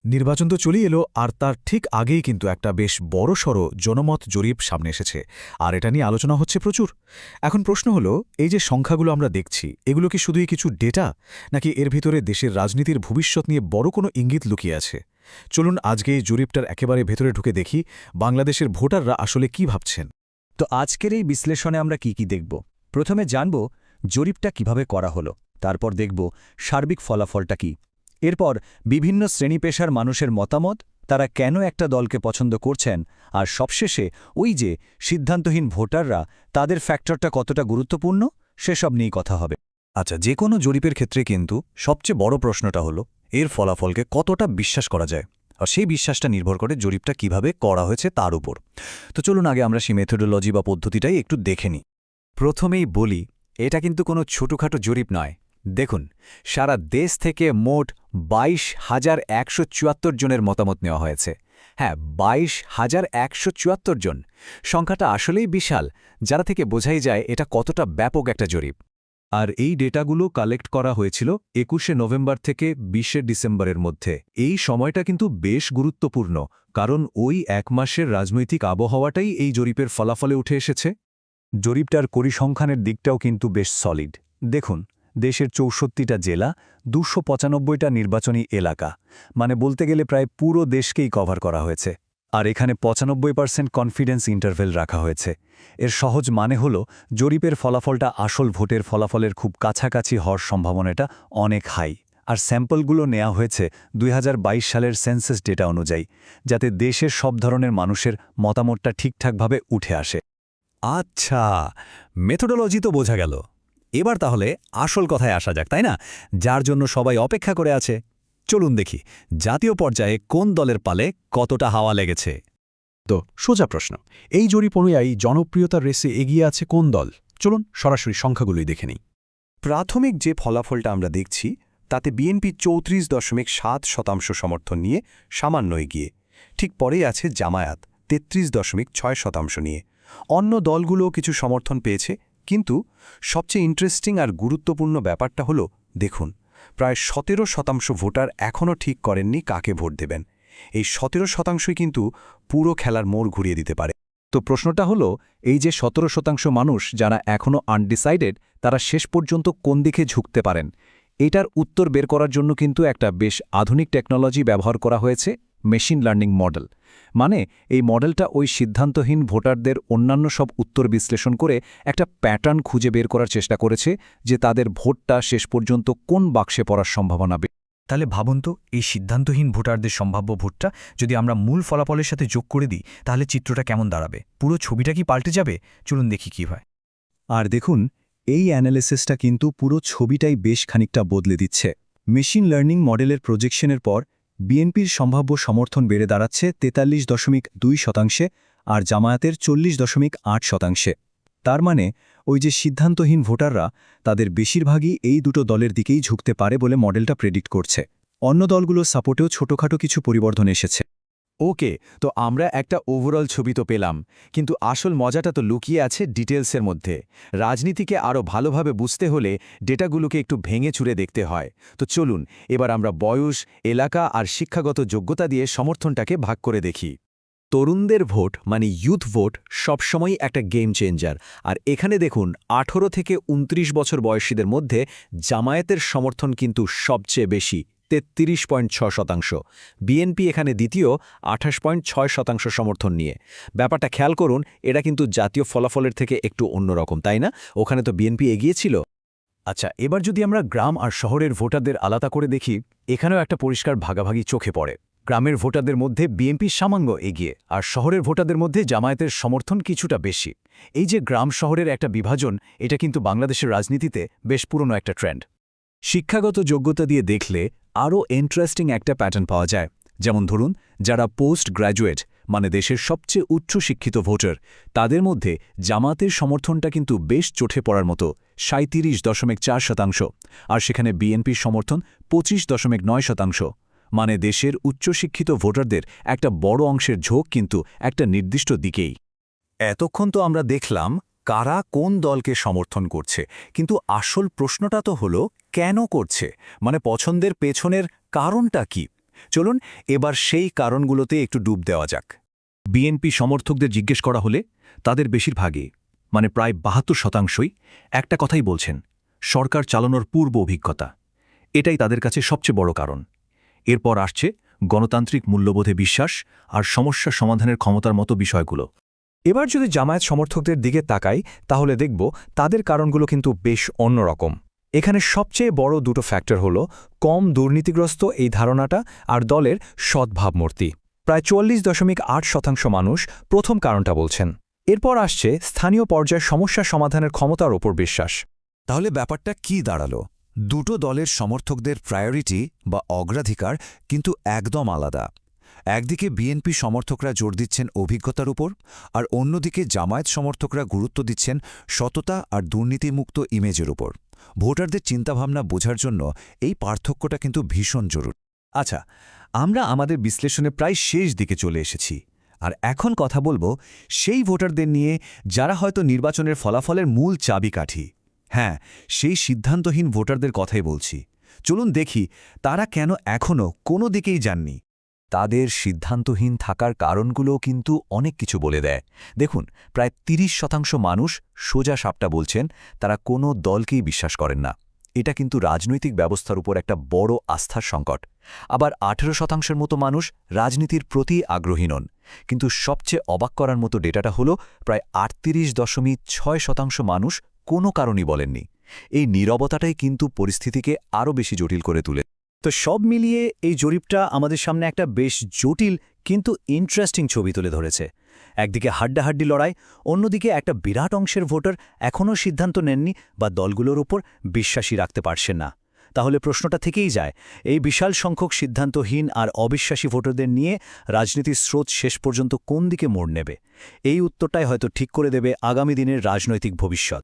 নির্বাচন তো চলেই এলো, আর তার ঠিক আগেই কিন্তু একটা বেশ বড়সড় জনমত জরিপ সামনে এসেছে, আর এটা নিয়ে আলোচনা হচ্ছে প্রচুর। এখন প্রশ্ন হলো, এই যে সংখ্যাগুলো আমরা দেখছি, এগুলো কি শুধুই কিছু ডেটা, নাকি এর ভিতরে দেশের রাজনীতির ভবিষ্যৎ নিয়ে বড় কোনো ইঙ্গিত লুকিয়ে আছে? চলুন আজকে এই জরিপটার একেবারে ভেতরে ঢুকে দেখি বাংলাদেশের ভোটাররা আসলে কি ভাবছেন। তো আজকের এই বিশ্লেষণে আমরা কি দেখব? প্রথমে জানব জরিপটা কিভাবে করা হলো, তারপর দেখব সার্বিক ফলাফলটা কি। এরপর বিভিন্ন শ্রেণী-পেশার মানুষের মতামত, তারা কেন একটা দলকে পছন্দ করছেন, আর সবশেষে ওই যে সিদ্ধান্তহীন ভোটাররা, তাদের ফ্যাক্টরটা কতটা গুরুত্বপূর্ণ, সেসব নিয়েই কথা হবে। আচ্ছা, যে কোনো জরিপের ক্ষেত্রে কিন্তু সবচেয়ে বড় প্রশ্নটা হলো এর ফলাফলকে কতটা বিশ্বাস করা যায়, আর সেই বিশ্বাসটা নির্ভর করে জরিপটা কিভাবে করা হয়েছে তার উপর। তো চলুন আগে আমরা সেই মেথোডোলজি বা পদ্ধতিটাই একটু দেখে নিই। প্রথমেই বলি, এটা কিন্তু কোনো ছোটখাটো জরিপ নয়। দেখুন, সারা দেশ থেকে মোট 22,174 জনের মতামত নেওয়া হয়েছে। হ্যাঁ, 22,174 জন। সংখ্যাটা আসলেই বিশাল, যারা থেকে বোঝাই যায় এটা কতটা ব্যাপক একটা জরিপ। আর এই ডেটাগুলো কালেক্ট করা হয়েছিল 21শে নভেম্বর থেকে 20শে ডিসেম্বরের মধ্যে। এই সময়টা কিন্তু বেশ গুরুত্বপূর্ণ, কারণ ওই এক মাসের রাজনৈতিক আবহাওয়াটাই এই জরিপের ফলাফলে উঠে এসেছে। জরিপটার পরিসংখ্যানের দিকটাও কিন্তু বেশ সলিড। দেখুন, দেশের 64টা জেলা, 295টা নির্বাচনী এলাকা, মানে বলতে গেলে প্রায় পুরো দেশকেই কভার করা হয়েছে। আর এখানে 95% কনফিডেন্স ইন্টারভেল রাখা হয়েছে। এর সহজ মানে হল, জরিপের ফলাফলটা আসল ভোটের ফলাফলের খুব কাছাকাছি হওয়ার সম্ভাবনাটা অনেক হাই। আর স্যাম্পলগুলো নেওয়া হয়েছে 2022 সালের সেন্সাস ডেটা অনুযায়ী, যাতে দেশের সব ধরনের মানুষের মতামতটা ঠিকঠাকভাবে উঠে আসে। আচ্ছা, মেথোডোলজি তো বোঝা গেল। এবার তাহলে আসল কথায় আসা যাক, তাই না? যার জন্য সবাই অপেক্ষা করে আছে। চলুন দেখি জাতীয় পর্যায়ে কোন দলের পালে কতটা হাওয়া লেগেছে। তো সোজা প্রশ্ন, এই জরিপ অনুযায়ী জনপ্রিয়তার রেসে এগিয়ে আছে কোন দল? চলুন সরাসরি সংখ্যাগুলোই দেখে নিই। প্রাথমিক যে ফলাফলটা আমরা দেখছি, তাতে বিএনপি 34.7% সমর্থন নিয়ে সামান্য এগিয়ে। ঠিক পরেই আছে জামায়াত 33.6% নিয়ে। অন্য দলগুলোও কিছু সমর্থন পেয়েছে, কিন্তু সবচেয়ে ইন্টারেস্টিং আর গুরুত্বপূর্ণ ব্যাপারটা হলো, দেখুন, প্রায় 17% ভোটার এখনও ঠিক করেননি কাকে ভোট দেবেন। এই 17%ই কিন্তু পুরো খেলার মোড় ঘুরিয়ে দিতে পারে। তো প্রশ্নটা হলো, এই যে 17% মানুষ যারা এখনও আনডিসাইডেড, তারা শেষ পর্যন্ত কোন দিকে ঝুঁকতে পারেন? এটার উত্তর বের করার জন্য কিন্তু একটা বেশ আধুনিক টেকনোলজি ব্যবহার করা হয়েছে, মেশিন লার্নিং মডেল। মানে এই মডেলটা ওই সিদ্ধান্তহীন ভোটারদের অন্যান্য সব উত্তর বিশ্লেষণ করে একটা প্যাটার্ন খুঁজে বের করার চেষ্টা করেছে, যে তাদের ভোটটা শেষ পর্যন্ত কোন বাক্সে পড়ার সম্ভাবনা। তাহলে ভাবুন তো, এই সিদ্ধান্তহীন ভোটারদের সম্ভাব্য ভোটটা যদি আমরা মূল ফলাফলের সাথে যোগ করে দিই, তাহলে চিত্রটা কেমন দাঁড়াবে? পুরো ছবিটা কি পাল্টে যাবে? চলুন দেখি কী হয়। আর দেখুন, এই অ্যানালিসিসটা কিন্তু পুরো ছবিটাই বেশ খানিকটা বদলে দিচ্ছে। মেশিন লার্নিং মডেলের প্রজেকশনের পর বিএনপির সম্ভাব্য সমর্থন বেড়ে দাঁড়াচ্ছে 43.2%, আর জামায়াতের 40.8%। তার মানে ওই যে সিদ্ধান্তহীন ভোটাররা, তাদের বেশিরভাগই এই দুটো দলের দিকেই ঝুঁকতে পারে বলে মডেলটা প্রেডিক্ট করছে। অন্য দলগুলোর সাপোর্টেও ছোটখাটো কিছু পরিবর্তন এসেছে। ওকে, তো আমরা একটা ওভারঅল ছবি তো পেলাম, কিন্তু আসল মজাটা তো লুকিয়ে আছে ডিটেলসের মধ্যে। রাজনীতিকে আরও ভালোভাবে বুঝতে হলে ডেটাগুলোকে একটু ভেঙে চুরে দেখতে হয়। তো চলুন এবার আমরা বয়স, এলাকা আর শিক্ষাগত যোগ্যতা দিয়ে সমর্থনটাকে ভাগ করে দেখি। তরুণদের ভোট মানে ইউথ ভোট সবসময়ই একটা গেম চেঞ্জার। আর এখানে দেখুন, 18 থেকে 29 বছর বয়সীদের মধ্যে জামায়াতের সমর্থন কিন্তু সবচেয়ে বেশি, 33.6%। বিএনপি এখানে দ্বিতীয়, 28.6% সমর্থন নিয়ে। ব্যাপারটা খেয়াল করুন, এটা কিন্তু জাতীয় ফলাফলের থেকে একটু অন্যরকম, তাই না? ওখানে তো বিএনপি এগিয়েছিল। আচ্ছা, এবার যদি আমরা গ্রাম আর শহরের ভোটারদের আলাদা করে দেখি, এখানেও একটা পরিষ্কার ভাগাভাগি চোখে পড়ে। গ্রামের ভোটারদের মধ্যে বিএনপি সামান্য এগিয়ে, আর শহরের ভোটারদের মধ্যে জামায়াতের সমর্থন কিছুটা বেশি। এই যে গ্রাম শহরের একটা বিভাজন, এটা কিন্তু বাংলাদেশের রাজনীতিতে বেশ পুরনো একটা ট্রেন্ড। শিক্ষাগত যোগ্যতা দিয়ে দেখলে আরও ইন্টারেস্টিং একটা প্যাটার্ন পাওয়া যায়। যেমন ধরুন, যারা পোস্ট গ্র্যাজুয়েট, মানে দেশের সবচেয়ে উচ্চশিক্ষিত ভোটার, তাদের মধ্যে জামাতের সমর্থনটা কিন্তু বেশ চোখে পড়ার মতো, 37.4%, আর সেখানে বিএনপির সমর্থন 25.9%। মানে দেশের উচ্চশিক্ষিত ভোটারদের একটা বড় অংশের ঝোঁক কিন্তু একটা নির্দিষ্ট দিকেই। এতক্ষণ তো আমরা দেখলাম কারা কোন দলকে সমর্থন করছে, কিন্তু আসল প্রশ্নটা তো হলো কেন করছে, মানে পছন্দের পেছনের কারণটা কি? চলুন এবার সেই কারণগুলোতে একটু ডুব দেওয়া যাক। বিএনপি সমর্থকদের জিজ্ঞেস করা হলে তাদের বেশিরভাগই, মানে প্রায় ৭২%ই একটা কথাই বলছেন, সরকার চালানোর পূর্ব অভিজ্ঞতা। এটাই তাদের কাছে সবচেয়ে বড় কারণ। এরপর আসছে গণতান্ত্রিক মূল্যবোধে বিশ্বাস আর সমস্যা সমাধানের ক্ষমতার মতো বিষয়গুলো। এবার যদি জামায়াত সমর্থকদের দিকে তাকাই তাহলে দেখব তাদের কারণগুলো কিন্তু বেশ অন্যরকম। এখানে সবচেয়ে বড় দুটো ফ্যাক্টর হলো কম দুর্নীতিগ্রস্ত এই ধারণাটা আর দলের সদ্ভাবমূর্তি। প্রায় ৪৪.৮% মানুষ প্রথম কারণটা বলছেন। এরপর আসছে স্থানীয় পর্যায়ে সমস্যা সমাধানের ক্ষমতার ওপর বিশ্বাস। তাহলে ব্যাপারটা কি দাঁড়ালো? দুটো দলের সমর্থকদের প্রায়োরিটি বা অগ্রাধিকার কিন্তু একদম আলাদা। একদিকে বিএনপি সমর্থকরা জোর দিচ্ছেন অভিজ্ঞতার উপর, আর অন্যদিকে জামায়াত সমর্থকরা গুরুত্ব দিচ্ছেন সততা আর দুর্নীতিমুক্ত ইমেজের উপর। ভোটারদের চিন্তাভাবনা বোঝার জন্য এই পার্থক্যটা কিন্তু ভীষণ জরুরি। আচ্ছা, আমরা আমাদের বিশ্লেষণে প্রায় শেষ দিকে চলে এসেছি, আর এখন কথা বলবো সেই ভোটারদের নিয়ে যারা হয়তো নির্বাচনের ফলাফলের মূল চাবিকাঠি। হ্যাঁ, সেই সিদ্ধান্তহীন ভোটারদের কথাই বলছি। চলুন দেখি তারা কেন এখনও কোনো দিকেই যাননি। তাদের সিদ্ধান্তহীন থাকার কারণগুলোও কিন্তু অনেক কিছু বলে দেয়। দেখুন, প্রায় ৩০% মানুষ সোজা সাপটা বলছেন তারা কোনো দলকেই বিশ্বাস করেন না। এটা কিন্তু রাজনৈতিক ব্যবস্থার উপর একটা বড় আস্থার সংকট। আবার ১৮%-এর মতো মানুষ রাজনীতির প্রতি আগ্রহী নন। কিন্তু সবচেয়ে অবাক করার মতো ডেটাটা হলো প্রায় ৩৮.৬% মানুষ কোনো কারণই বলেননি। এই নীরবতাটাই কিন্তু পরিস্থিতিকে আরও বেশি জটিল করে তুলে। তো সব মিলিয়ে এই জরিপটা আমাদের সামনে একটা বেশ জটিল কিন্তু ইন্টারেস্টিং ছবি তুলে ধরেছে। একদিকে হাড্ডাহাড্ডি লড়াই, অন্যদিকে একটা বিরাট অংশের ভোটার এখনও সিদ্ধান্ত নেননি বা দলগুলোর ওপর বিশ্বাসী রাখতে পারছেন না। তাহলে প্রশ্নটা থেকেই যায়, এই বিশাল সংখ্যক সিদ্ধান্তহীন আর অবিশ্বাসী ভোটারদের নিয়ে রাজনীতির স্রোত শেষ পর্যন্ত কোন দিকে মোড় নেবে? এই উত্তরটাই হয়তো ঠিক করে দেবে আগামী দিনের রাজনৈতিক ভবিষ্যৎ।